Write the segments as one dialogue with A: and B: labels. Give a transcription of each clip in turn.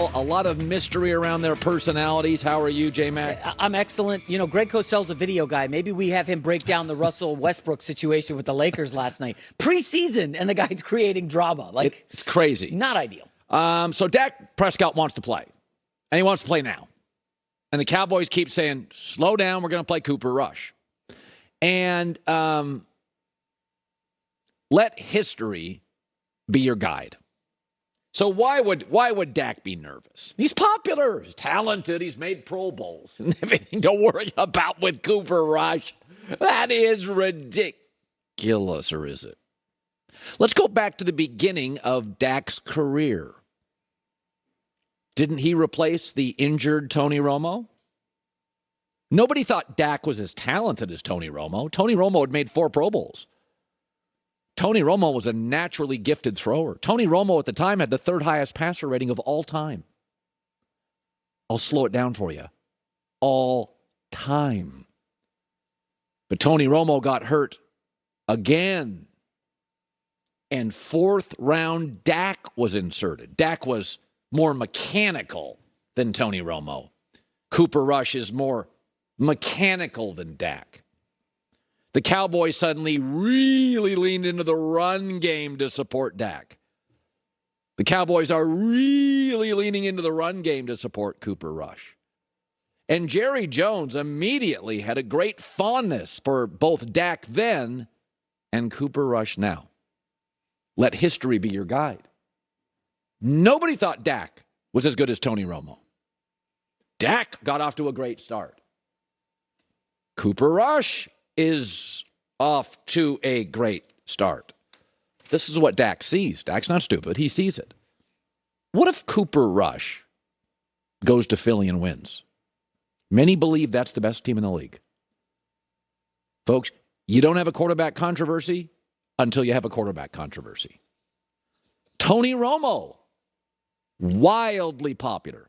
A: A lot of mystery around their personalities. How are you, J-Mac?
B: I'm excellent. You know, Greg Cosell's a video guy. Maybe we have him break down the Russell Westbrook situation with the Lakers last night. Preseason, and the guy's creating drama.
A: It's crazy.
B: Not ideal.
A: So Dak Prescott wants to play, and he wants to play now. And the Cowboys keep saying, slow down, we're going to play Cooper Rush. And let history be your guide. So why would Dak be nervous? He's popular, he's talented, he's made Pro Bowls. Everything to worry about with Cooper Rush. That is ridiculous, or is it? Let's go back to the beginning of Dak's career. Didn't he replace the injured Tony Romo? Nobody thought Dak was as talented as Tony Romo. Tony Romo had made 4 Pro Bowls. Tony Romo was a naturally gifted thrower. Tony Romo at the time had the 3rd highest passer rating of all time. I'll slow it down for you. All time. But Tony Romo got hurt again. And 4th round Dak was inserted. Dak was more mechanical than Tony Romo. Cooper Rush is more mechanical than Dak. The Cowboys suddenly really leaned into the run game to support Dak. The Cowboys are really leaning into the run game to support Cooper Rush. And Jerry Jones immediately had a great fondness for both Dak then and Cooper Rush now. Let history be your guide. Nobody thought Dak was as good as Tony Romo. Dak got off to a great start. Cooper Rush is off to a great start. This is what Dak sees. Dak's not stupid. He sees it. What if Cooper Rush goes to Philly and wins? Many believe that's the best team in the league. Folks, you don't have a quarterback controversy until you have a quarterback controversy. Tony Romo, wildly popular.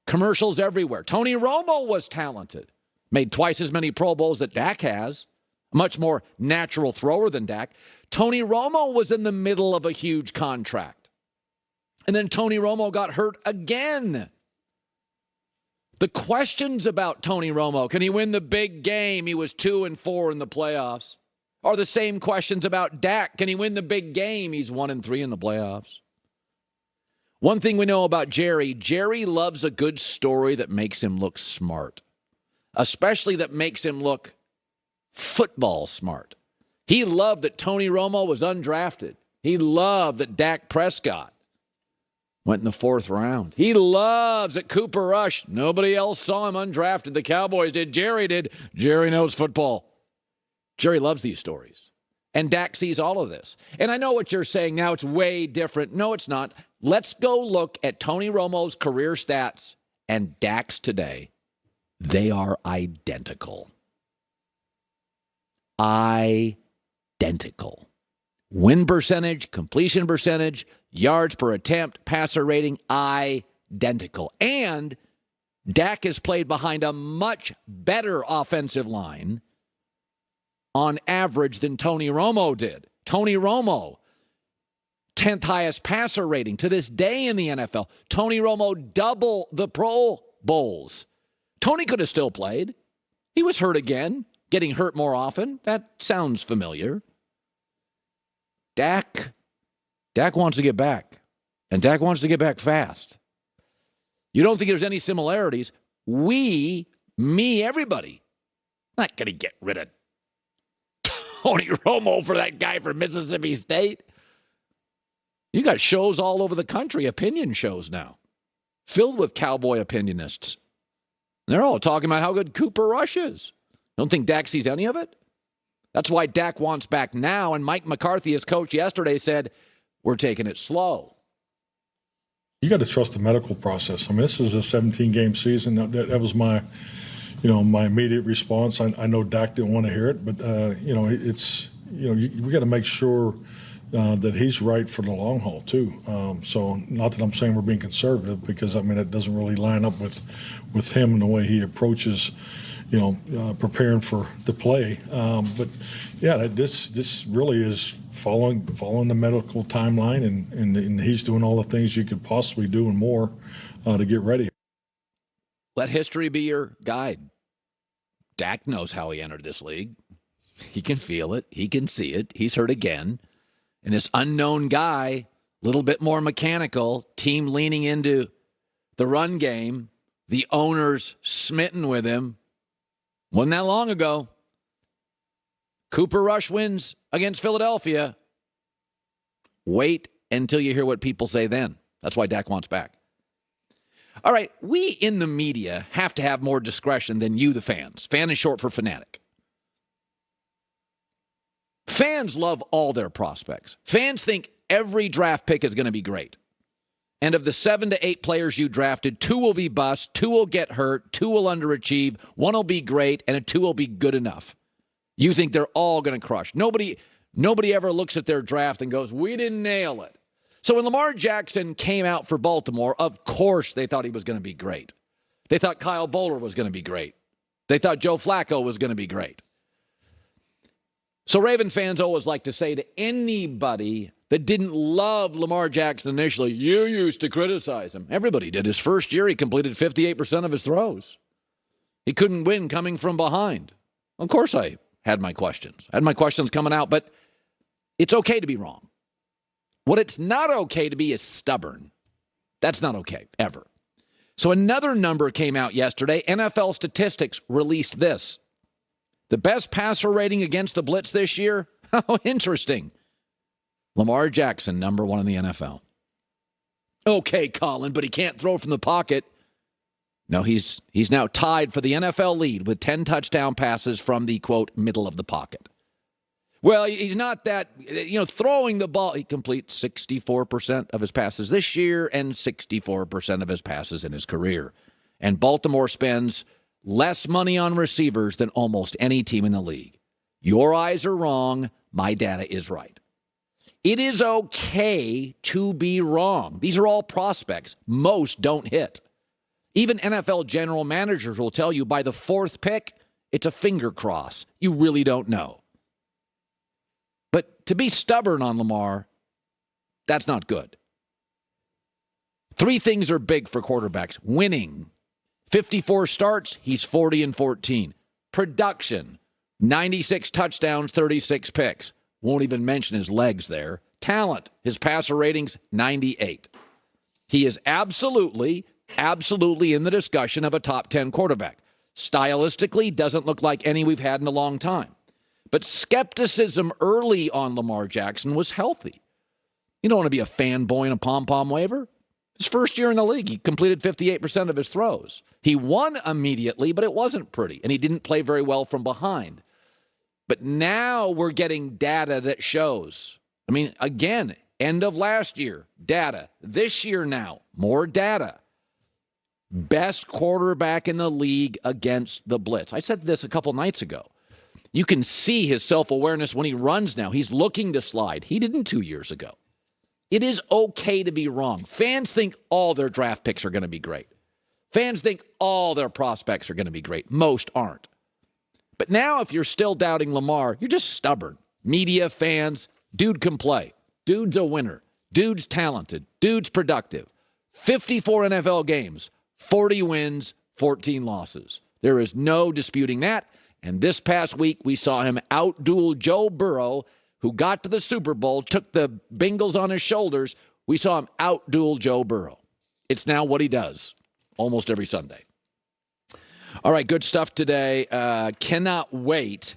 A: Commercials everywhere. Tony Romo was talented. Made twice as many Pro Bowls that Dak has. A much more natural thrower than Dak. Tony Romo was in the middle of a huge contract. And then Tony Romo got hurt again. The questions about Tony Romo, can he win the big game? He was 2-4 in the playoffs. Are the same questions about Dak. Can he win the big game? He's 1-3 in the playoffs. One thing we know about Jerry loves a good story that makes him look smart. Especially that makes him look football smart. He loved that Tony Romo was undrafted. He loved that Dak Prescott went in the 4th round. He loves that Cooper Rush, nobody else saw him undrafted. The Cowboys did. Jerry did. Jerry knows football. Jerry loves these stories. And Dak sees all of this. And I know what you're saying now. It's way different. No, it's not. Let's go look at Tony Romo's career stats and Dak's today. They are identical. Identical. Win percentage, completion percentage, yards per attempt, passer rating, identical. And Dak has played behind a much better offensive line on average than Tony Romo did. Tony Romo, 10th highest passer rating to this day in the NFL. Tony Romo, double the Pro Bowls. Tony could have still played. He was hurt again, getting hurt more often. That sounds familiar. Dak wants to get back, and Dak wants to get back fast. You don't think there's any similarities? Everybody, not going to get rid of Tony Romo for that guy from Mississippi State. You got shows all over the country, opinion shows now, filled with cowboy opinionists. They're all talking about how good Cooper Rush is. Don't think Dak sees any of it? That's why Dak wants back now, and Mike McCarthy, his coach yesterday, said, we're taking it slow.
C: You got to trust the medical process. I mean, this is a 17-game season. That was my immediate response. I know Dak didn't want to hear it, but, we got to make sure that he's right for the long haul, too. So not that I'm saying we're being conservative, because, it doesn't really line up with him and the way he approaches, preparing for the play. But yeah, this really is following the medical timeline, and he's doing all the things you could possibly do and more to get ready.
A: Let history be your guide. Dak knows how he entered this league. He can feel it. He can see it. He's hurt again. And this unknown guy, a little bit more mechanical, team leaning into the run game, the owners smitten with him. Wasn't that long ago. Cooper Rush wins against Philadelphia. Wait until you hear what people say then. That's why Dak wants back. All right, we in the media have to have more discretion than you, the fans. Fan is short for fanatic. Fans love all their prospects. Fans think every draft pick is going to be great. And of the 7 to 8 players you drafted, 2 will be bust, 2 will get hurt, 2 will underachieve, 1 will be great, and 2 will be good enough. You think they're all going to crush. Nobody ever looks at their draft and goes, we didn't nail it. So when Lamar Jackson came out for Baltimore, of course they thought he was going to be great. They thought Kyle Bowler was going to be great. They thought Joe Flacco was going to be great. So Raven fans always like to say to anybody that didn't love Lamar Jackson initially, you used to criticize him. Everybody did. His first year, he completed 58% of his throws. He couldn't win coming from behind. Of course I had my questions. I had my questions coming out, but it's okay to be wrong. What it's not okay to be is stubborn. That's not okay, ever. So another number came out yesterday. NFL Statistics released this. The best passer rating against the blitz this year? How interesting. Lamar Jackson, number 1 in the NFL. Okay, Colin, but he can't throw from the pocket. No, he's now tied for the NFL lead with 10 touchdown passes from the, quote, middle of the pocket. Well, he's not that, throwing the ball. He completes 64% of his passes this year and 64% of his passes in his career. And Baltimore spends less money on receivers than almost any team in the league. Your eyes are wrong. My data is right. It is okay to be wrong. These are all prospects. Most don't hit. Even NFL general managers will tell you by the 4th pick, it's a finger cross. You really don't know. But to be stubborn on Lamar, that's not good. 3 things are big for quarterbacks. Winning. 54 starts, he's 40-14. Production. 96 touchdowns, 36 picks. Won't even mention his legs there. Talent. His passer ratings, 98. He is absolutely in the discussion of a top 10 quarterback. Stylistically, doesn't look like any we've had in a long time. But skepticism early on Lamar Jackson was healthy. You don't want to be a fanboy and a pom-pom waver. His first year in the league, he completed 58% of his throws. He won immediately, but it wasn't pretty, and he didn't play very well from behind. But now we're getting data that shows. I mean, again, end of last year, data. This year now, more data. Best quarterback in the league against the blitz. I said this a couple nights ago. You can see his self-awareness when he runs now. He's looking to slide. He didn't 2 years ago. It is okay to be wrong. Fans think all their draft picks are going to be great. Fans think all their prospects are going to be great. Most aren't. But now if you're still doubting Lamar, you're just stubborn. Media, fans, dude can play. Dude's a winner. Dude's talented. Dude's productive. 54 NFL games, 40 wins, 14 losses. There is no disputing that. And this past week, we saw him outduel Joe Burrow, who got to the Super Bowl, took the Bengals on his shoulders. We saw him outduel Joe Burrow. It's now what he does almost every Sunday. All right, good stuff today. Cannot wait.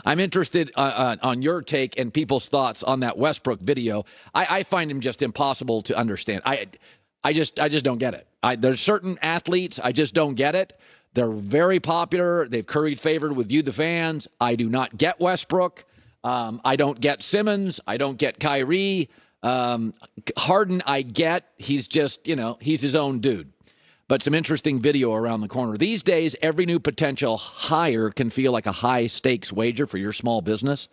A: I'm interested on your take and people's thoughts on that Westbrook video. I find him just impossible to understand. I just don't get it. There's certain athletes, I just don't get it. They're very popular. They've curried favor with you, the fans. I do not get Westbrook. I don't get Simmons. I don't get Kyrie. Harden, I get. He's just, he's his own dude. But some interesting video around the corner. These days, every new potential hire can feel like a high-stakes wager for your small business.